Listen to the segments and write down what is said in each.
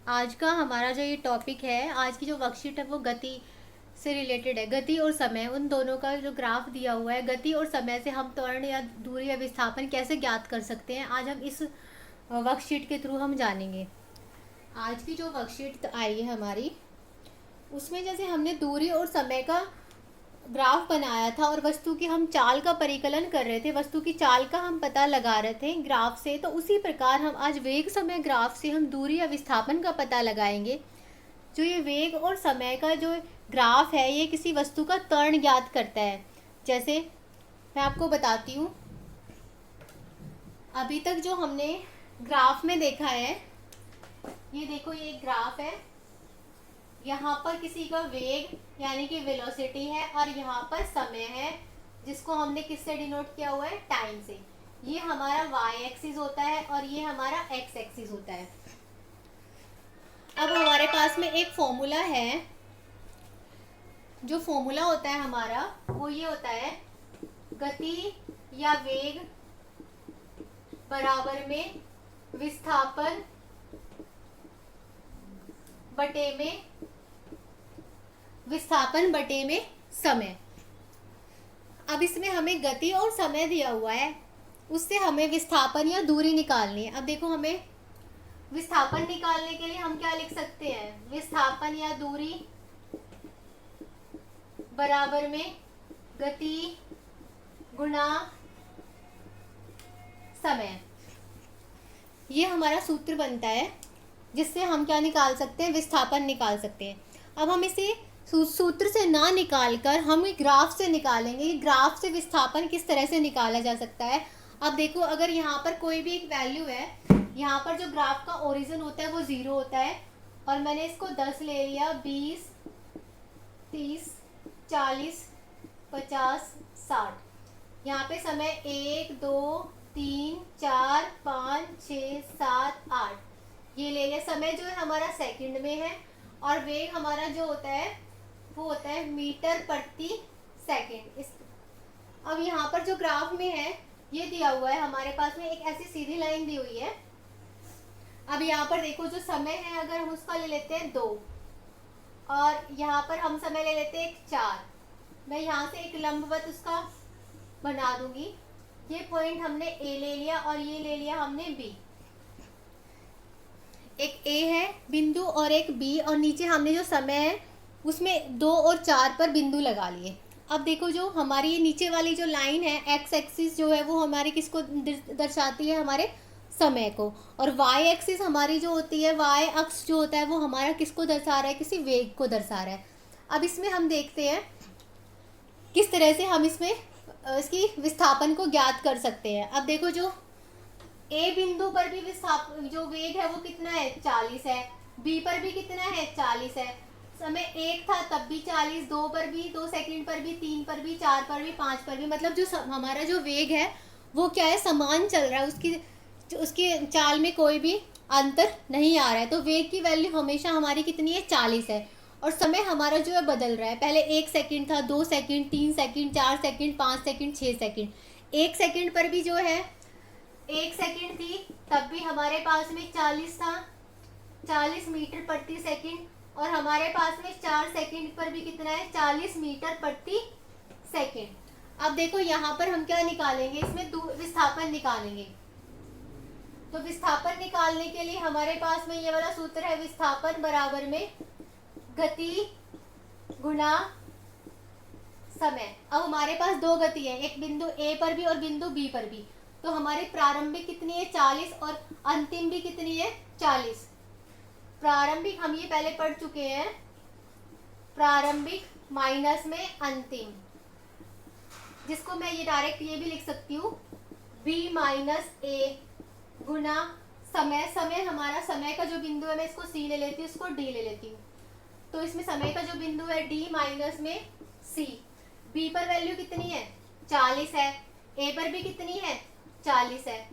आज का हमारा जो ये टॉपिक है, आज की जो वर्कशीट है वो गति से रिलेटेड है। गति और समय, उन दोनों का जो ग्राफ दिया हुआ है, गति और समय से हम त्वरण या दूरी या विस्थापन कैसे ज्ञात कर सकते हैं, आज हम इस वर्कशीट के थ्रू हम जानेंगे। आज की जो वर्कशीट आई है हमारी, उसमें जैसे हमने दूरी और समय का ग्राफ बनाया था और वस्तु की हम चाल का परिकलन कर रहे थे, वस्तु की चाल का हम पता लगा रहे थे ग्राफ से, तो उसी प्रकार हम आज वेग समय ग्राफ से हम दूरी या विस्थापन का पता लगाएंगे। जो ये वेग और समय का जो ग्राफ है, ये किसी वस्तु का त्वरण ज्ञात करता है। जैसे मैं आपको बताती हूँ, अभी तक जो हमने ग्राफ में देखा है, ये देखो, ये एक ग्राफ है। यहाँ पर किसी का वेग यानी कि वेलोसिटी है और यहाँ पर समय है, जिसको हमने किससे डिनोट किया हुआ है, टाइम से। ये हमारा वाई एक्सिस होता है और ये हमारा एक्स एक्सिस होता है। अब हमारे पास में एक फॉर्मूला है। जो फॉर्मूला होता है हमारा, वो ये होता है, गति या वेग बराबर में विस्थापन बटे में समय। अब इसमें हमें गति और समय दिया हुआ है, उससे हमें विस्थापन या दूरी निकालनी है। अब देखो, हमें विस्थापन निकालने के लिए हम क्या लिख सकते हैं, विस्थापन या दूरी बराबर में गति गुणा समय। ये हमारा सूत्र बनता है, जिससे हम क्या निकाल सकते हैं, विस्थापन निकाल सकते हैं। अब हम इसे सूत्र से ना निकालकर हम ग्राफ से निकालेंगे कि ग्राफ से विस्थापन किस तरह से निकाला जा सकता है। अब देखो, अगर यहाँ पर कोई भी एक वैल्यू है, यहाँ पर जो ग्राफ का ओरिजिन होता है वो 0 होता है, और मैंने इसको 10 ले लिया, 20, 30, 40, 50, 60। यहाँ पे समय 1, 2, 3, 4, 5, 6, 7, 8 ये ले लिया। समय जो है हमारा सेकंड में है, और वेग हमारा जो होता है वो होता है मीटर प्रति सेकंड। अब यहाँ पर जो ग्राफ में है, ये दिया हुआ है हमारे पास में, एक ऐसी सीधी लाइन दी हुई है। अब यहाँ पर देखो, जो समय है अगर हम उसका ले लेते हैं 2, और यहाँ पर हम समय ले लेते हैं 4। मैं यहाँ से एक लंबवत उसका बना दूंगी। ये पॉइंट हमने ए ले लिया और ये ले लिया हमने बी। एक ए है बिंदु और एक बी, और नीचे हमने जो समय है उसमें 2 और 4 पर बिंदु लगा लिए। अब देखो, जो हमारी ये नीचे वाली जो लाइन है, एक्स एक्सिस जो है वो हमारी किसको दर्शाती है, हमारे समय को, और वाई एक्सिस हमारी जो होती है, वाई अक्ष जो होता है वो हमारा किसको दर्शा रहा है, किसी वेग को दर्शा रहा है। अब इसमें हम देखते हैं किस तरह से हम इसमें इसकी विस्थापन को ज्ञात कर सकते हैं। अब देखो, जो ए बिंदु पर भी जो वेग है वो कितना है, 40 है। बी पर भी कितना है, 40 है। समय 1 था तब भी 40, 2 पर भी, 2 सेकंड पर भी, 3 पर भी, 4 पर भी, 5 पर भी। मतलब जो हमारा जो वेग है वो क्या है, समान चल रहा है, उसकी चाल में कोई भी अंतर नहीं आ रहा है। तो वेग की वैल्यू हमेशा हमारी कितनी है, 40 है। और समय हमारा जो है बदल रहा है, पहले 1 सेकंड था, 2 second, 3 second, 4 second, 5 second, 6 second. 1 second पर भी जो है, 1 सेकंड थी तब भी हमारे पास में 40 था, 40 मीटर प्रति सेकंड। और हमारे पास में 4 सेकंड पर भी कितना है, 40 मीटर प्रति सेकंड। अब देखो, यहाँ पर हम क्या निकालेंगे, इसमें विस्थापन निकालेंगे। तो विस्थापन निकालने के लिए हमारे पास में ये वाला सूत्र है, विस्थापन बराबर में गति गुणा समय। अब हमारे पास 2 गति है, एक बिंदु ए पर भी और बिंदु बी पर भी। तो हमारी प्रारंभिक कितनी है, 40, और अंतिम भी कितनी है, 40। प्रारंभिक हम ये पहले पढ़ चुके हैं, प्रारंभिक माइनस में अंतिम, जिसको मैं ये डायरेक्ट ये भी लिख सकती हूँ, बी माइनस ए गुना समय। समय हमारा, समय का जो बिंदु है, मैं इसको सी ले लेती हूँ, इसको डी ले लेती हूँ। तो इसमें समय का जो बिंदु है डी माइनस में सी। बी पर वैल्यू कितनी है, 40 है। ए पर भी कितनी है, 40 है,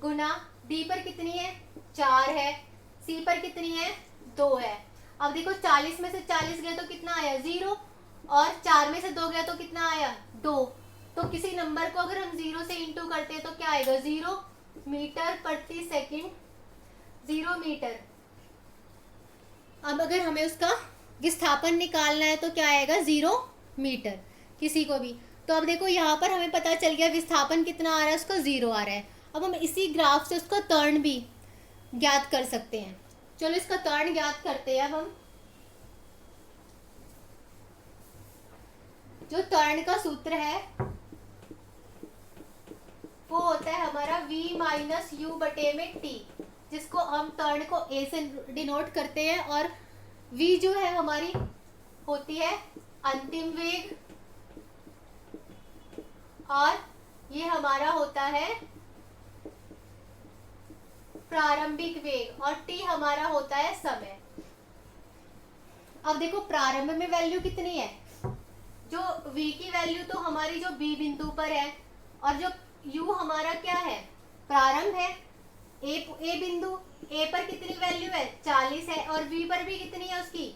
गुना डी पर कितनी है, 4 है। सी पर कितनी है, 2 है। अब देखो, 40 में से 40 गया तो कितना आया, 0, और 4 में से 2 गया तो कितना आया, 2। तो किसी नंबर को अगर हम 0 से इंटू करते हैं तो क्या आएगा, 0 मीटर प्रति सेकंड, 0 मीटर अब अगर हमें उसका विस्थापन निकालना है तो क्या आएगा, 0 मीटर किसी को भी। तो अब देखो यहाँ पर हमें पता चल गया विस्थापन कितना आ रहा है, उसका 0 आ रहा है। अब हम इसी ग्राफ से उसका त्वरण भी ज्ञात कर सकते हैं। चलो इसका त्वरण ज्ञात करते हैं। अब हम जो त्वरण का सूत्र है वो होता है हमारा v माइनस यू बटे में t, जिसको हम त्वरण को a से डिनोट करते हैं। और v जो है हमारी होती है अंतिम वेग, और ये हमारा होता है प्रारंभिक वेग, और t हमारा होता है समय। अब देखो प्रारंभ में वैल्यू कितनी है, जो v की वैल्यू तो हमारी जो b बिंदु पर है, और जो u हमारा क्या है, प्रारंभ है। a बिंदु, a पर कितनी वैल्यू है, 40 है, और v पर भी कितनी है उसकी,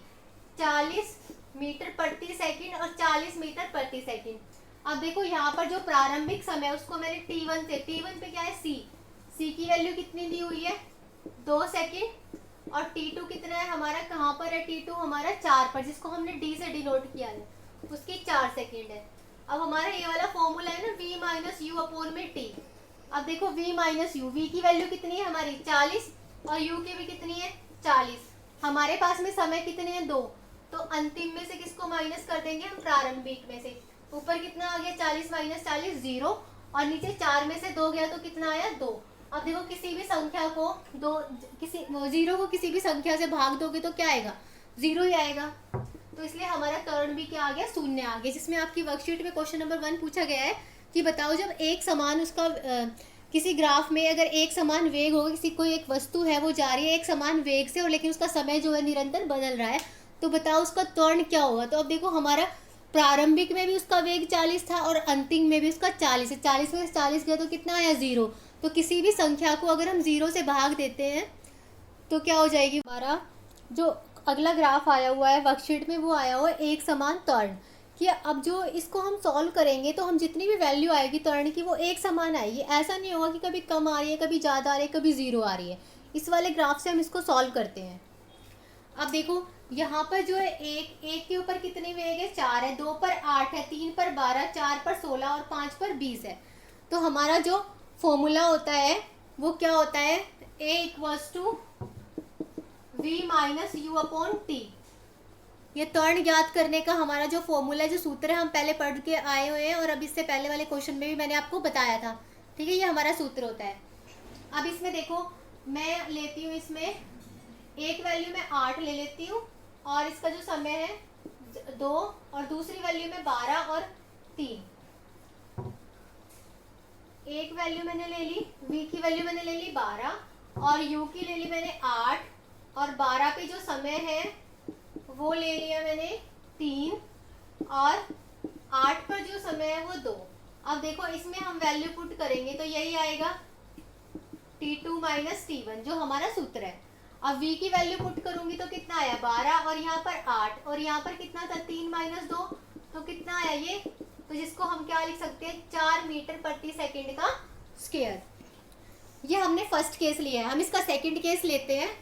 40 मीटर प्रति सेकंड और 40 मीटर प्रति सेकंड। अब देखो यहाँ पर जो प्रारंभिक समय उसको मैंने t1 से, t1 पे क्या है c की वैल्यू कितनी दी हुई है, 2 सेकंड, और t2 कितना है हमारा, कहाँ पर है t2 हमारा 4 पर, जिसको हमने d से डिनोट किया है, उसकी 4 सेकंड है। अब हमारा ये वाला फॉर्मूला है ना v माइनस यू अपॉन में t। अब देखो v माइनस यू, v की वैल्यू कितनी है हमारी 40, और u की भी कितनी है 40। हमारे पास में समय कितने हैं 2, तो अंतिम में से किसको माइनस कर देंगे हम, प्रारंभिक में से। ऊपर कितना आ गया 40 माइनस 40 0, और नीचे 4 में से 2 गया तो कितना आया 2। अब देखो किसी भी संख्या को जीरो को किसी भी संख्या से भाग दोगे तो क्या आएगा, 0 ही आएगा। तो इसलिए हमारा त्वरण भी क्या आ गया, 0 आ गया। जिसमें आपकी वर्कशीट में क्वेश्चन नंबर 1 पूछा गया है कि बताओ जब एक समान उसका किसी ग्राफ में अगर एक समान वेग होगा, किसी कोई एक वस्तु है वो जा रही है एक समान वेग से, और लेकिन उसका समय जो है निरंतर बदल रहा है, तो बताओ उसका त्वरण क्या होगा। तो अब देखो हमारा प्रारंभिक में भी उसका वेग 40 था और अंतिम में भी उसका 40 है। 40 में 40 गया तो कितना आया 0। तो किसी भी संख्या को अगर हम 0 से भाग देते हैं तो क्या हो जाएगी, हमारा जो अगला ग्राफ आया हुआ है वर्कशीट में वो आया हुआ है एक समान त्वरण कि अब जो इसको हम सॉल्व करेंगे तो हम जितनी भी वैल्यू आएगी त्वरण की वो एक समान आएगी। ऐसा नहीं होगा कि कभी कम आ रही है, कभी ज़्यादा आ रही है, कभी 0 आ रही है। इस वाले ग्राफ से हम इसको सॉल्व करते हैं। अब देखो यहाँ पर जो है एक के ऊपर कितनी वेग है, 4 है, 2 पर 8 है, 3 पर 12, 4 पर 16 और 5 पर 20 है। तो हमारा जो फॉर्मूला होता है वो क्या होता है, a equals to v minus u upon t. ये त्वरण ज्ञात करने का हमारा जो फॉर्मूला है, जो सूत्र है, हम पहले पढ़ के आए हुए हैं और अब इससे पहले वाले क्वेश्चन में भी मैंने आपको बताया था। ठीक है, ये हमारा सूत्र होता है। अब इसमें देखो मैं लेती हूँ, इसमें एक वैल्यू में 8 ले लेती हूँ और इसका जो समय है 2, और दूसरी वैल्यू में 12 और 3। एक वैल्यू मैंने ले ली, v की वैल्यू मैंने ले ली 12 और u की ले ली मैंने 8, और 12 पे जो समय है वो ले लिया मैंने 3, और 8 पर जो समय है वो 2। अब देखो इसमें हम वैल्यू पुट करेंगे तो यही आएगा t2 माइनस t1 जो हमारा सूत्र है। अब v की वैल्यू पुट करूंगी तो कितना आया 12, और यहाँ पर 8, और यहाँ पर कितना था 3 माइनस 2, तो कितना आया ये, तो जिसको हम क्या लिख सकते हैं 4 मीटर प्रति सेकंड का स्क्वायर। ये हमने फर्स्ट केस लिया है। हम इसका सेकंड केस लेते हैं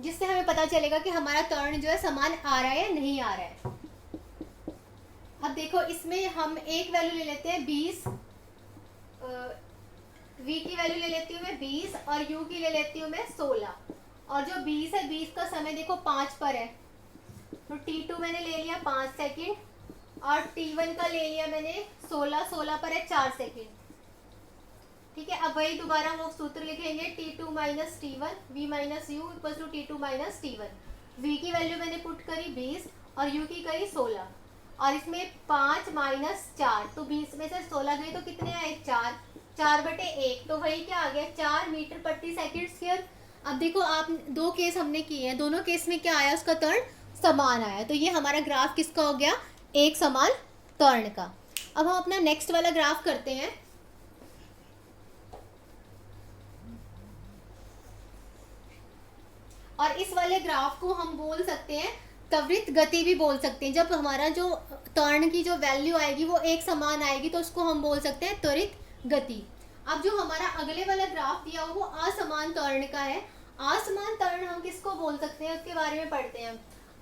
जिससे हमें पता चलेगा कि हमारा त्वरण जो है समान आ रहा है या नहीं आ रहा है। अब देखो इसमें हम एक वैल्यू ले लेते हैं 20, v की वैल्यू ले लेती हूँ मैं 20 और u की ले लेती हूँ मैं 16, और जो 20 है 20 का समय देखो 5 पर है, तो t2 मैंने ले लिया 5 सेकंड, और t1 का ले लिया मैंने 16 पर है 4 सेकंड। ठीक है, अब वही दोबारा वो सूत्र लिखेंगे t2 minus t1 v minus u equal to t2 minus t1। v की वैल्यू मैंने पुट करी 20 और u की करी 16, और इसमें 5 माइनस 4, तो 20 में से 16 गए तो कितने आए 4 बटे 1, तो वही क्या आ गया 4 मीटर प्रति सेकंड स्क्वायर। अब देखो आप दो केस हमने किए हैं, दोनों केस में क्या आया, उसका त्वरण समान आया। तो ये हमारा ग्राफ किसका हो गया, एक समान त्वरण का। अब हम अपना नेक्स्ट वाला ग्राफ करते हैं। और इस वाले ग्राफ को हम बोल सकते हैं त्वरित गति भी बोल सकते हैं। जब हमारा जो त्वरण की जो वैल्यू आएगी वो एक समान आएगी तो उसको हम बोल सकते हैं त्वरित गति। अब जो हमारा अगले वाला ग्राफ दिया हुआ वो असमान त्वरण का है। असमान त्वरण हम किसको बोल सकते हैं उसके बारे में पढ़ते हैं।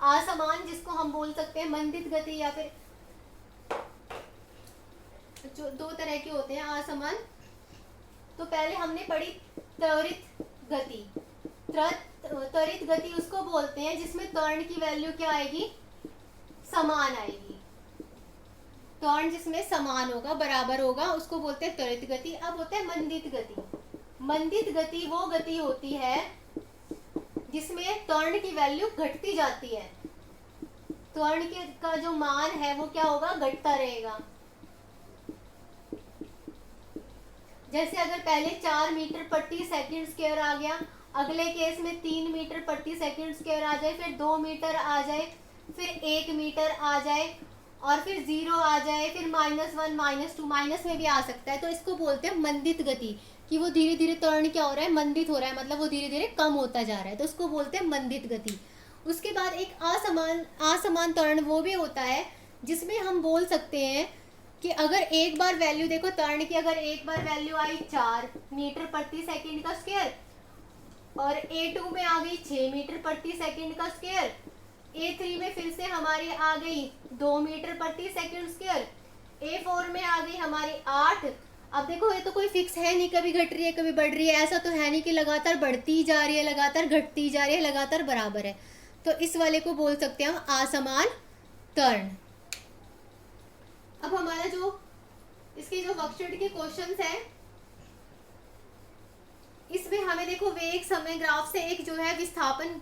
असमान जिसको हम बोल सकते हैं मंदित गति, या फिर जो दो तरह के होते हैं असमान। तो पहले हमने पढ़ी त्वरित गति। त्वरित गति उसको बोलते हैं जिसमें त्वरण की वैल्यू क्या आएगी, समान आएगी। त्वरण जिसमें समान होगा, बराबर होगा, उसको बोलते हैं त्वरित गति। अब होता है मंदित गति। मंदित गति वो गति होती है जिसमें त्वरण की वैल्यू घटती जाती है। त्वरण का जो मान है वो क्या होगा, घटता रहेगा। जैसे अगर पहले 4 मीटर प्रति सेकंड स्क्वायर आ गया, अगले केस में 3 मीटर प्रति सेकंड स्क्वायर आ जाए, फिर 2 मीटर आ जाए, फिर 1 मीटर आ जाए, और फिर 0 आ जाए, फिर -1 -2, माइनस में भी आ सकता है। तो इसको बोलते हैं मंदित गति, कि वो धीरे धीरे त्वरण क्या हो रहा है, मंदित हो रहा है, मतलब वो धीरे धीरे कम होता जा रहा है, तो उसको बोलते हैं मंदित गति। उसके बाद एक असमान त्वरण वो भी होता है जिसमें हम बोल सकते हैं कि अगर एक बार वैल्यू देखो त्वरण की, अगर एक बार वैल्यू आई 4 मीटर प्रति सेकंड का स्क्वायर, और A2 में आ गई 6 मीटर प्रति सेकंड का स्क्वायर, A3 में फिर से हमारी आ गई 2 मीटर प्रति सेकंड स्क्वायर, A4 में आ गई हमारी 8। अब देखो ये तो कोई फिक्स है नहीं, कभी घट रही है कभी बढ़ रही है, ऐसा तो है नहीं कि लगातार बढ़ती जा रही है, लगातार घटती जा रही है, लगातार बराबर है। तो इस वाले को बोल सकते हैं हम असमान त्वरण। अब हमारा जो इसके जो वर्कशीट के क्वेश्चंस हैं, इसमें हमें देखो वेग समय ग्राफ से एक जो है विस्थापन